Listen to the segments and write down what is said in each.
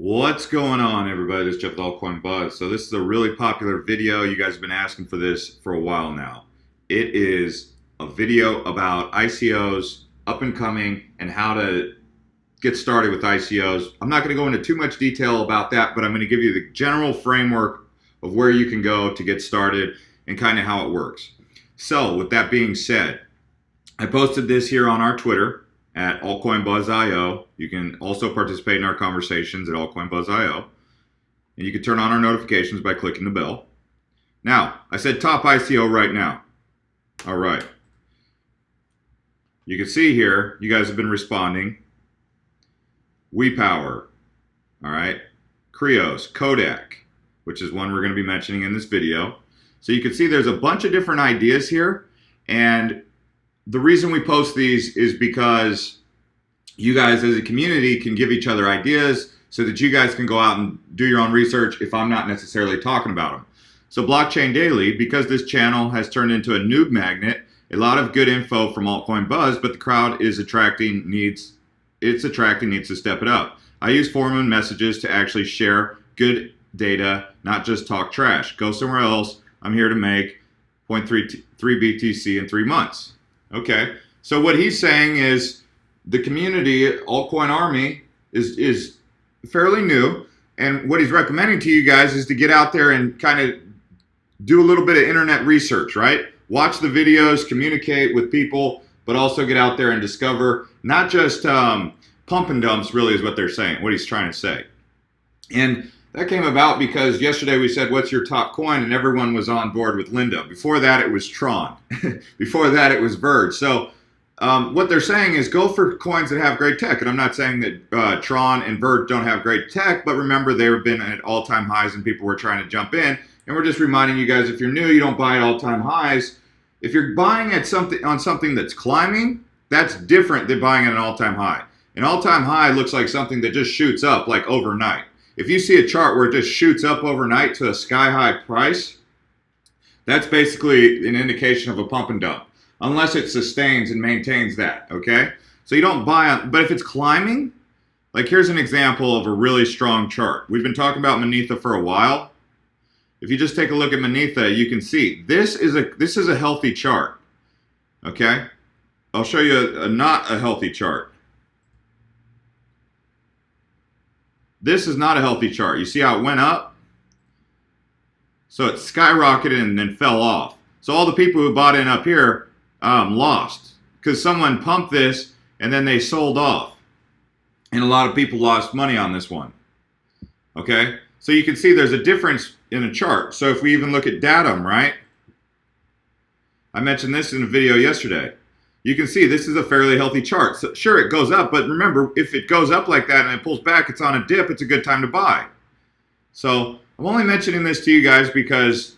What's going on, everybody? This is Jeff with Altcoin Buzz. So this is a really popular video. You guys have been asking for this for a while now. It is a video about ICOs, up and coming, and how to get started with ICOs. I'm not going to go into too much detail about that, but I'm going to give you the general framework of where you can go to get started and kind of how it works. So with that being said, I posted this here on our Twitter at altcoinbuzz.io. You can also participate in our conversations at altcoinbuzz.io. And you can turn on our notifications by clicking the bell. Now, I said top ICO right now. All right. You can see here, you guys have been responding. WePower, all right. Krios, Kodak, which is one we're going to be mentioning in this video. So you can see there's a bunch of different ideas here. And the reason we post these is because you guys as a community can give each other ideas so that you guys can go out and do your own research if I'm not necessarily talking about them. So Blockchain Daily, because this channel has turned into a noob magnet, a lot of good info from Altcoin Buzz, but the crowd is needs to step it up. I use forum messages to actually share good data, not just talk trash. Go somewhere else. I'm here to make 0.33 BTC in 3 months. Okay, so what he's saying is the community, Altcoin Army, is fairly new, and what he's recommending to you guys is to get out there and kind of do a little bit of internet research, right? Watch the videos, communicate with people, but also get out there and discover, not just pump and dumps really is what they're saying, what he's trying to say. And that came about because yesterday we said, what's your top coin? And everyone was on board with Linda. Before that, it was Tron. Before that, it was Verge. So what they're saying is go for coins that have great tech. And I'm not saying that Tron and Verge don't have great tech, but remember, they've been at all-time highs and people were trying to jump in. And we're just reminding you guys, if you're new, you don't buy at all-time highs. If you're buying at something that's climbing, that's different than buying at an all-time high. An all-time high looks like something that just shoots up like overnight. If you see a chart where it just shoots up overnight to a sky-high price, that's basically an indication of a pump and dump, unless it sustains and maintains that, okay? So you don't buy on, but if it's climbing, like here's an example of a really strong chart. We've been talking about Myether for a while. If you just take a look at Myether, you can see this is a healthy chart, okay? I'll show you not a healthy chart. This is not a healthy chart. You see how it went up? So it skyrocketed and then fell off. So all the people who bought in up here lost because someone pumped this and then they sold off. And a lot of people lost money on this one. Okay? So you can see there's a difference in a chart. So if we even look at Datum, right? I mentioned this in a video yesterday. You can see this is a fairly healthy chart. So sure, it goes up, but remember, if it goes up like that and it pulls back, it's on a dip, it's a good time to buy. So I'm only mentioning this to you guys because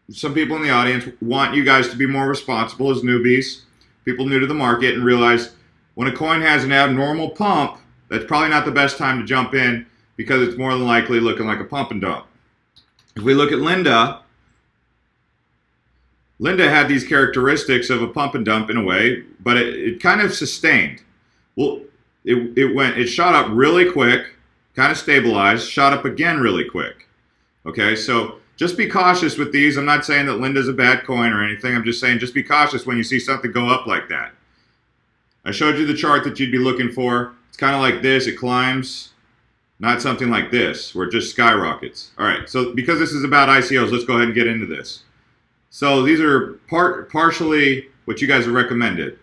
some people in the audience want you guys to be more responsible as newbies, people new to the market, and realize when a coin has an abnormal pump, that's probably not the best time to jump in because it's more than likely looking like a pump and dump. If we look at Linda had these characteristics of a pump and dump in a way, but it kind of sustained. Well, it shot up really quick, kind of stabilized, shot up again really quick. Okay, so just be cautious with these. I'm not saying that Linda's a bad coin or anything. I'm just saying just be cautious when you see something go up like that. I showed you the chart that you'd be looking for. It's kind of like this. It climbs, not something like this where it just skyrockets. All right, so because this is about ICOs, let's go ahead and get into this. So these are partially what you guys have recommended.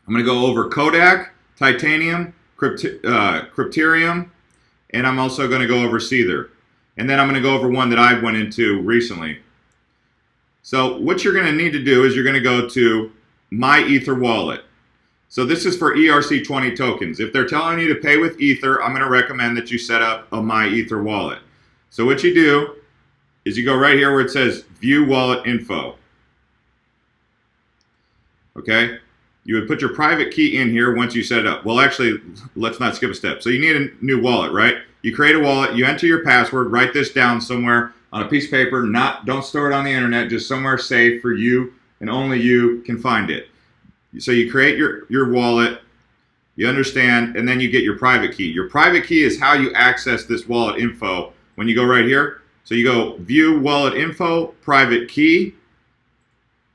I'm going to go over Kodak, Titanium, Cytpterium, and I'm also going to go over Sether. And then I'm going to go over one that I went into recently. So what you're going to need to do is you're going to go to Myetherwallet. So this is for ERC20 tokens. If they're telling you to pay with Ether, I'm going to recommend that you set up a Myetherwallet. So what you do is you go right here where it says View Wallet Info. Okay? You would put your private key in here once you set it up. Well, actually, let's not skip a step. So you need a new wallet, right? You create a wallet, you enter your password, write this down somewhere on a piece of paper. Don't store it on the internet, just somewhere safe for you and only you can find it. So you create your wallet. You understand, and then you get your private key. Your private key is how you access this wallet info when you go right here. So you go view wallet info, private key,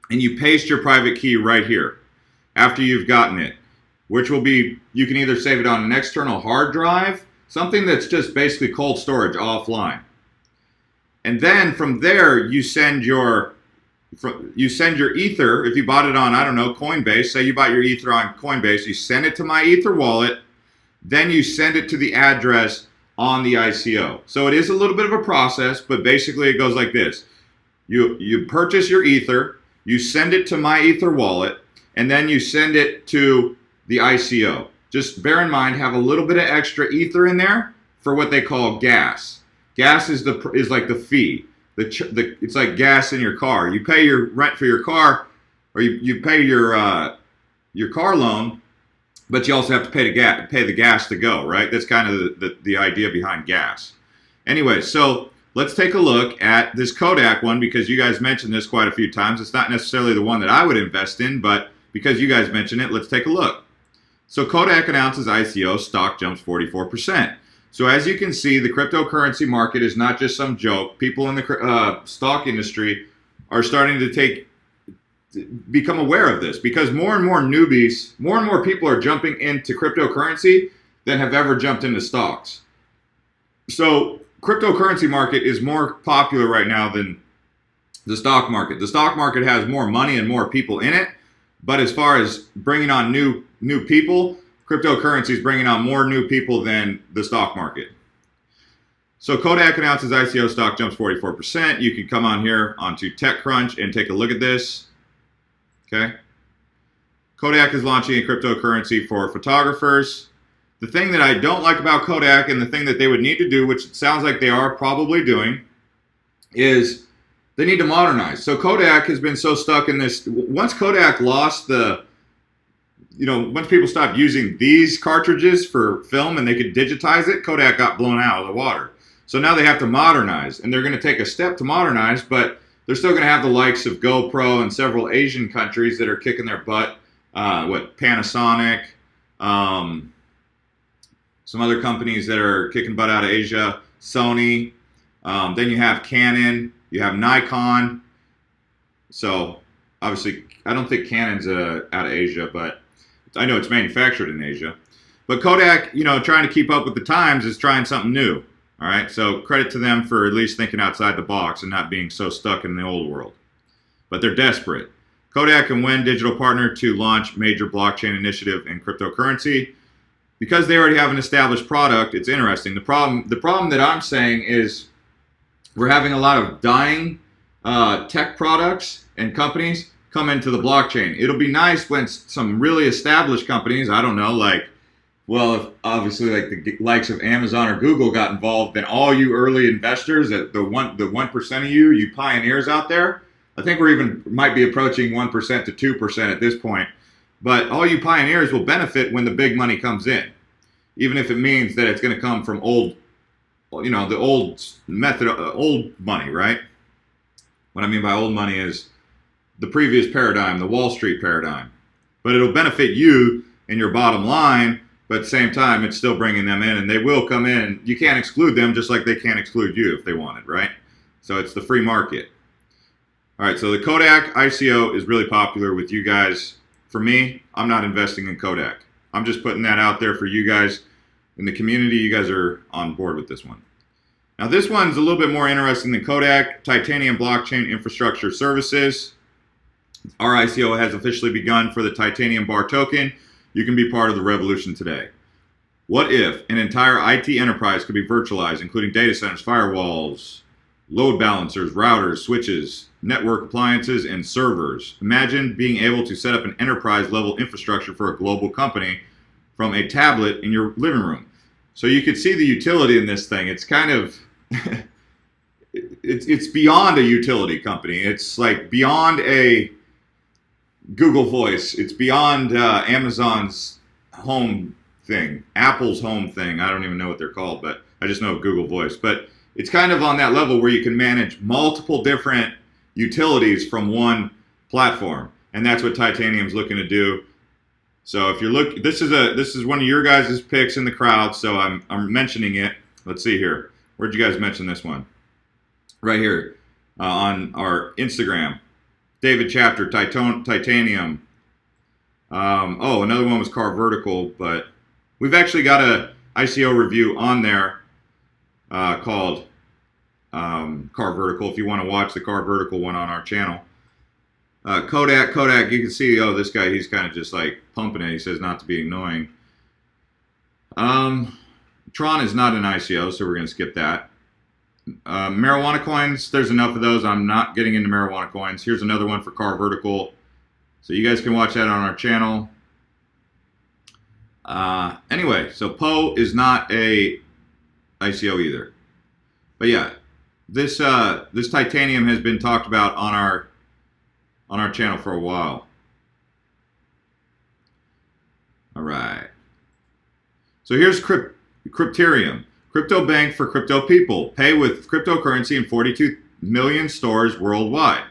and you paste your private key right here after you've gotten it, which will be, you can either save it on an external hard drive, something that's just basically cold storage offline. And then from there, you send your Ether. If you bought it on, I don't know, Coinbase, say you bought your Ether on Coinbase, you send it to Myetherwallet, then you send it to the address on the ICO. So it is a little bit of a process, but basically it goes like this. You purchase your Ether, you send it to Myetherwallet, and then you send it to the ICO. Just bear in mind, have a little bit of extra Ether in there for what they call gas. Gas is like the fee. It's like gas in your car. You pay your rent for your car, or you pay your car loan, but you also have to pay the gas to go, right? That's kind of the idea behind gas. Anyway, so let's take a look at this Kodak one, because you guys mentioned this quite a few times. It's not necessarily the one that I would invest in, but because you guys mentioned it, let's take a look. So Kodak announces ICO, stock jumps 44%. So as you can see, the cryptocurrency market is not just some joke. People in the stock industry are starting to become aware of this, because more and more newbies, more and more people are jumping into cryptocurrency than have ever jumped into stocks. So cryptocurrency market is more popular right now than the stock market. The stock market has more money and more people in it, but as far as bringing on new people, cryptocurrency is bringing on more new people than the stock market. So Kodak announces ICO, stock jumps 44%. You can come on here onto TechCrunch and take a look at this. Okay. Kodak is launching a cryptocurrency for photographers. The thing that I don't like about Kodak, and the thing that they would need to do, which it sounds like they are probably doing, is they need to modernize. So Kodak has been so stuck in this. Once Kodak lost once people stopped using these cartridges for film and they could digitize it, Kodak got blown out of the water. So now they have to modernize, and they're going to take a step to modernize, but they're still going to have the likes of GoPro and several Asian countries that are kicking their butt. Panasonic, some other companies that are kicking butt out of Asia, Sony. Then you have Canon, you have Nikon. So obviously, I don't think Canon's out of Asia, but I know it's manufactured in Asia. But Kodak, trying to keep up with the times, is trying something new. All right, so credit to them for at least thinking outside the box and not being so stuck in the old world. But they're desperate. Kodak can win digital partner to launch major blockchain initiative in cryptocurrency. Because they already have an established product, it's interesting. The problem that I'm saying is we're having a lot of dying tech products and companies come into the blockchain. It'll be nice when some really established companies, I don't know, if obviously like the likes of Amazon or Google got involved, then all you early investors, the 1% of you pioneers out there, I think we're might be approaching 1% to 2% at this point. But all you pioneers will benefit when the big money comes in, even if it means that it's going to come from the old method, old money, right? What I mean by old money is the previous paradigm, the Wall Street paradigm. But it'll benefit you and your bottom line, but at the same time, it's still bringing them in, and they will come in. You can't exclude them, just like they can't exclude you if they wanted, right? So it's the free market. All right, so the Kodak ICO is really popular with you guys. For me, I'm not investing in Kodak. I'm just putting that out there for you guys in the community. You guys are on board with this one. Now, this one's a little bit more interesting than Kodak. Titanium Blockchain Infrastructure Services. Our ICO has officially begun for the Titanium Bar token. You can be part of the revolution today. What if an entire IT enterprise could be virtualized, including data centers, firewalls, load balancers, routers, switches, network appliances, and servers? Imagine being able to set up an enterprise-level infrastructure for a global company from a tablet in your living room. So you could see the utility in this thing. It's kind of, it's beyond a utility company. It's like beyond a Google Voice. It's beyond Amazon's home thing, Apple's home thing. I don't even know what they're called, but I just know Google Voice. But it's kind of on that level where you can manage multiple different utilities from one platform. And that's what Titanium's looking to do. So if you look, this is one of your guys' picks in the crowd, so I'm mentioning it. Let's see here. Where'd you guys mention this one? Right here on our Instagram. David Chapter, Titanium. Oh, another one was Car Vertical, but we've actually got a ICO review on there called Car Vertical. If you want to watch the Car Vertical one on our channel. Kodak, you can see, oh, this guy, he's kind of just like pumping it. He says not to be annoying. Tron is not an ICO, so we're going to skip that. Marijuana coins, there's enough of those. I'm not getting into marijuana coins. Here's another one for Car Vertical. So you guys can watch that on our channel. Anyway, so Poe is not a ICO either. But yeah, this titanium has been talked about on our channel for a while. All right. So here's Cytpterium, crypto bank for crypto people. Pay with cryptocurrency in 42 million stores worldwide.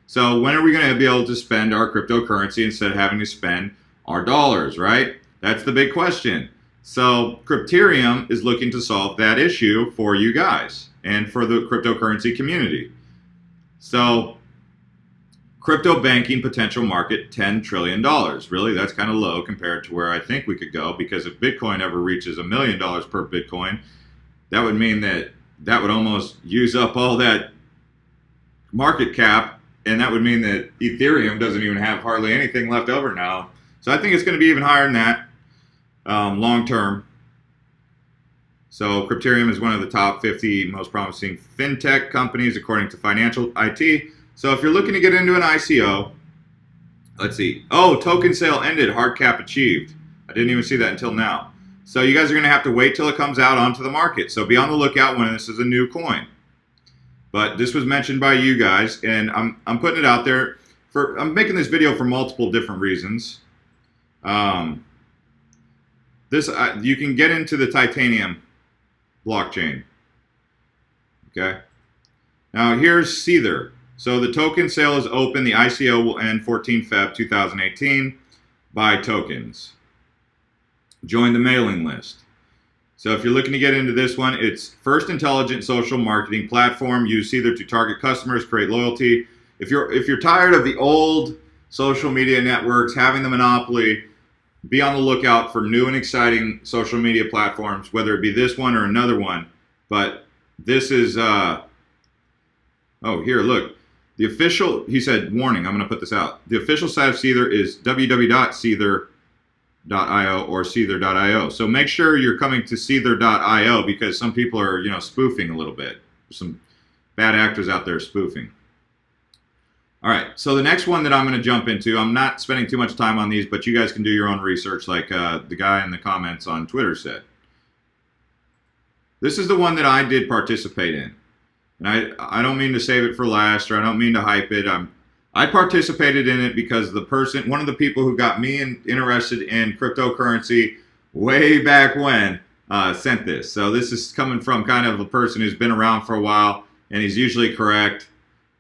So when are we going to be able to spend our cryptocurrency instead of having to spend our dollars, right? That's the big question. So Cytpterium is looking to solve that issue for you guys and for the cryptocurrency community. So crypto banking potential market, $10 trillion. Really, that's kind of low compared to where I think we could go, because if Bitcoin ever reaches $1 million per Bitcoin, that would mean that would almost use up all that market cap, and that would mean that Ethereum doesn't even have hardly anything left over now. So I think it's going to be even higher than that long term. So Cytpterium is one of the top 50 most promising fintech companies according to Financial IT. So if you're looking to get into an ICO, let's see. Oh, token sale ended, hard cap achieved. I didn't even see that until now. So you guys are going to have to wait till it comes out onto the market. So be on the lookout when this is a new coin. But this was mentioned by you guys, and I'm putting it out there. I'm making this video for multiple different reasons. You can get into the titanium blockchain. Okay. Now here's Sether. So the token sale is open. The ICO will end 14 Feb 2018. Buy tokens. Join the mailing list. So if you're looking to get into this one, it's first intelligent social marketing platform. Use Sether to target customers, create loyalty. If you're tired of the old social media networks having the monopoly, be on the lookout for new and exciting social media platforms, whether it be this one or another one. But this is, oh, here, look. The official, he said, warning, I'm going to put this out. The official site of Sether is www.sether.io or Sether.io. So make sure you're coming to Sether.io, because some people are, spoofing a little bit. There's some bad actors out there spoofing. All right, so the next one that I'm going to jump into, I'm not spending too much time on these, but you guys can do your own research like the guy in the comments on Twitter said. This is the one that I did participate in. And I don't mean to save it for last, or I don't mean to hype it. I participated in it because one of the people who got me interested in cryptocurrency way back when sent this. So this is coming from kind of a person who's been around for a while, and he's usually correct.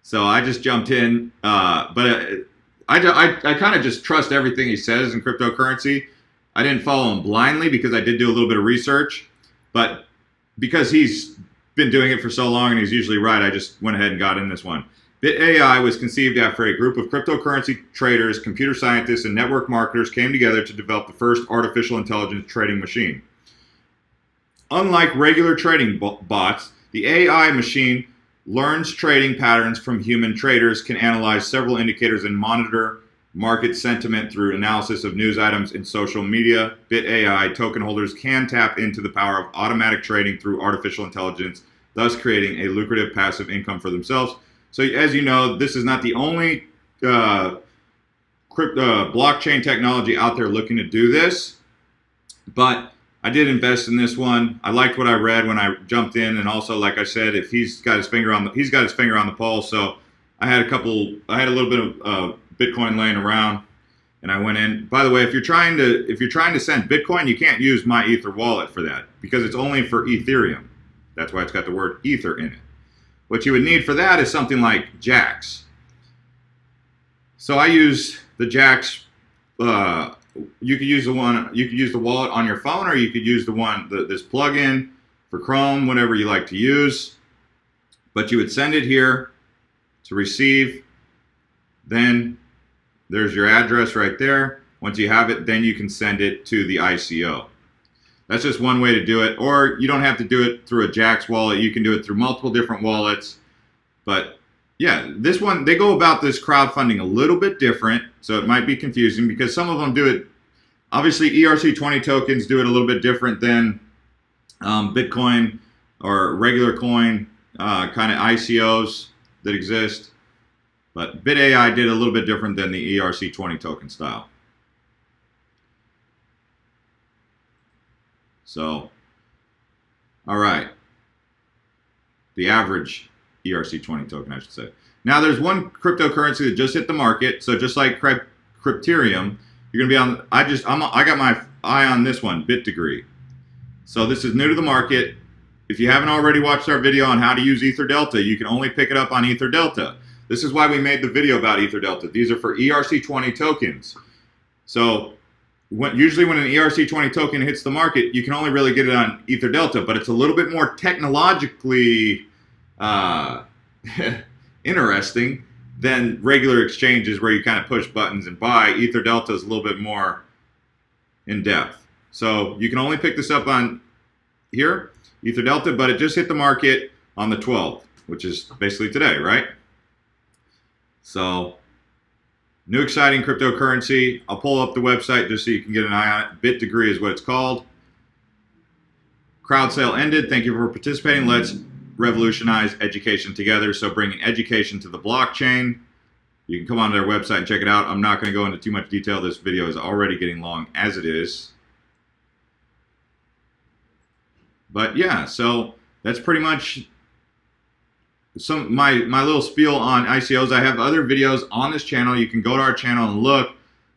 So I just jumped in, but I kind of just trust everything he says in cryptocurrency. I didn't follow him blindly because I did do a little bit of research, but because he's been doing it for so long and he's usually right, I just went ahead and got in this one. BitAI was conceived after a group of cryptocurrency traders, computer scientists, and network marketers came together to develop the first artificial intelligence trading machine. Unlike regular trading bots, the AI machine learns trading patterns from human traders, can analyze several indicators, and monitor market sentiment through analysis of news items in social media. BitAI token holders can tap into the power of automatic trading through artificial intelligence, thus creating a lucrative passive income for themselves. So as you know, this is not the only blockchain technology out there looking to do this, but I did invest in this one. I liked what I read when I jumped in, and also, like I said, if he's got his finger on the pulse. So I had a little bit of Bitcoin laying around, and I went in. By the way, if you're trying to send Bitcoin, you can't use Myetherwallet for that because it's only for Ethereum. That's why it's got the word Ether in it. What you would need for that is something like Jax. So I use the Jax you could use the one, you could use the wallet on your phone, or you could use the one, this plugin for Chrome, whatever you like to use. But you would send it here to receive. Then there's your address right there. Once you have it, then you can send it to the ICO. That's just one way to do it. Or you don't have to do it through a Jax wallet. You can do it through multiple different wallets. But yeah, this one, they go about this crowdfunding a little bit different. So it might be confusing because some of them do it. Obviously, ERC20 tokens do it a little bit different than Bitcoin or regular coin kind of ICOs that exist. But BitAI did a little bit different than the ERC20 token style. So, all right. The average ERC20 token, I should say. Now, there's one cryptocurrency that just hit the market. So, just like Cytpterium, you're gonna be on. I got my eye on this one, BitDegree. So, this is new to the market. If you haven't already watched our video on how to use EtherDelta, you can only pick it up on EtherDelta. This is why we made the video about EtherDelta. These are for ERC20 tokens. So usually when an ERC20 token hits the market, you can only really get it on EtherDelta, but it's a little bit more technologically interesting than regular exchanges where you kind of push buttons and buy. EtherDelta is a little bit more in depth. So you can only pick this up on here, EtherDelta, but it just hit the market on the 12th, which is basically today, right? So, new exciting cryptocurrency. I'll pull up the website just so you can get an eye on it. BitDegree is what it's called. Crowd sale ended. Thank you for participating. Let's revolutionize education together. So, bringing education to the blockchain. You can come onto their website and check it out. I'm not going to go into too much detail. This video is already getting long as it is. But yeah, so that's pretty much my little spiel on ICOs. I have other videos on this channel. You can go to our channel and look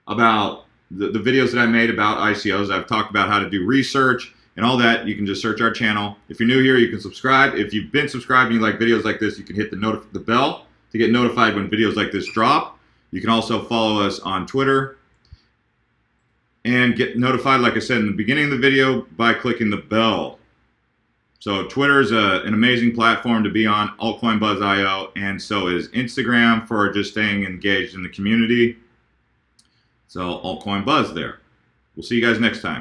about the videos that I made about ICOs. I've talked about how to do research and all that. You can just search our channel. If you're new here, you can subscribe. If you've been subscribed and you like videos like this, you can hit the bell to get notified when videos like this drop. You can also follow us on Twitter and get notified, like I said in the beginning of the video, by clicking the bell. So Twitter is an amazing platform to be on, altcoinbuzz.io, and so is Instagram for just staying engaged in the community. So altcoinbuzz there. We'll see you guys next time.